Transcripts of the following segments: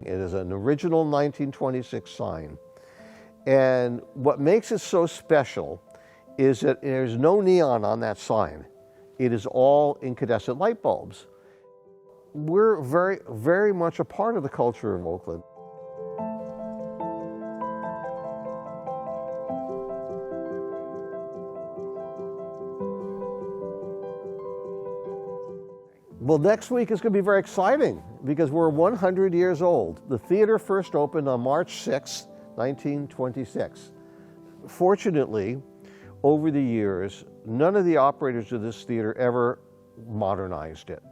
It is an original 1926 sign. And what makes it so special is that there's no neon on that sign. It is all incandescent light bulbs. We're very, very much a part of the culture of Oakland. Well, next week is going to be very exciting because we're 100 years old. The theater first opened on March 6, 1926. Fortunately, over the years, none of the operators of this theater ever modernized it.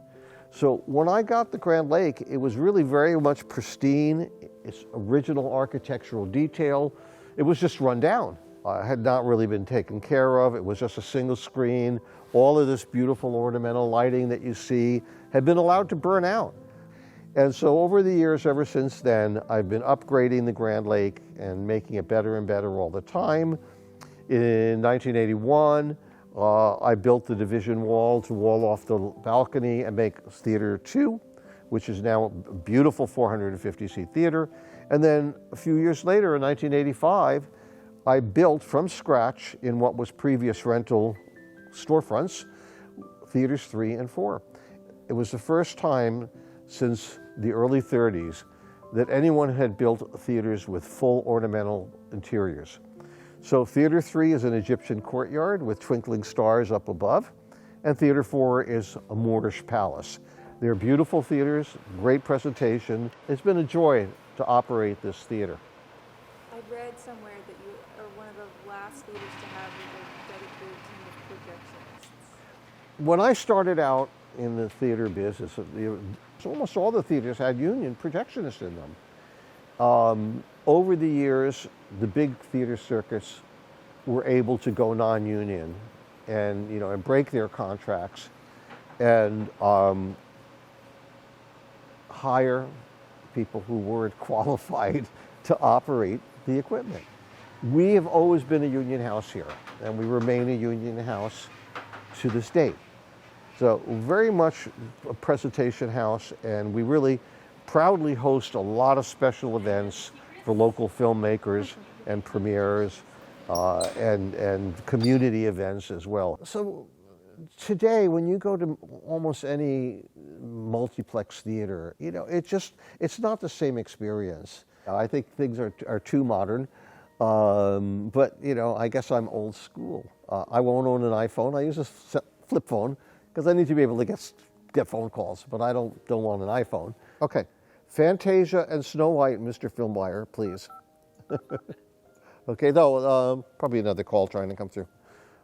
So when I got the Grand Lake, it was really very much pristine, its original architectural detail. It was just run down. It had not really been taken care of. It was just a single screen. All of this beautiful ornamental lighting that you see had been allowed to burn out. And so over the years, ever since then, I've been upgrading the Grand Lake and making it better and better all the time. In 1981, I built the division wall to wall off the balcony and make Theater 2, which is now a beautiful 450-seat theater. And then a few years later, in 1985, I built from scratch in what was previous rental storefronts, Theaters 3 and 4. It was the first time since the early 30s that anyone had built theaters with full ornamental interiors. So Theater 3 is an Egyptian courtyard with twinkling stars up above, and Theater 4 is a Moorish palace. They're beautiful theaters, great presentation. It's been a joy to operate this theater. I read somewhere that you are one of the last theaters to have a dedicated team of projectionists. When I started out in the theater business, almost all the theaters had union projectionists in them. Over the years, the big theater circuits were able to go non-union and break their contracts and hire people who weren't qualified to operate the equipment. We have always been a union house here, and we remain a union house to this date. So very much a presentation house, and we really proudly host a lot of special events for local filmmakers and premieres and community events as well. So today, when you go to almost any multiplex theater, it's not the same experience. I think things are too modern, but I guess I'm old school. I won't own an iPhone. I use a flip phone because I need to be able to get phone calls, but I don't want an iPhone. Okay, Fantasia and Snow White, Mr. Filmbuyer, please. Okay, though, probably another call trying to come through.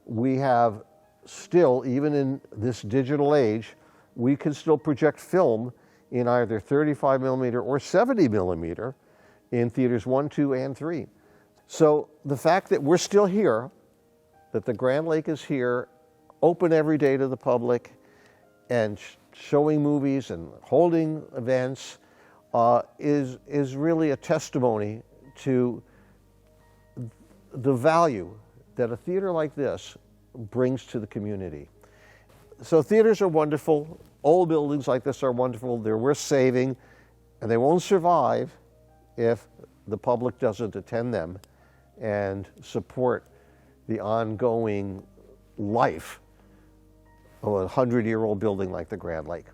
We have still, even in this digital age, we can still project film in either 35 millimeter or 70 millimeter in theaters 1, 2, and 3. So the fact that we're still here, that the Grand Lake is here, open every day to the public, and showing movies and holding events is really a testimony to the value that a theater like this brings to the community. So theaters are wonderful. Old buildings like this are wonderful. They're worth saving, and they won't survive if the public doesn't attend them and support the ongoing life of a 100-year-old building like the Grand Lake.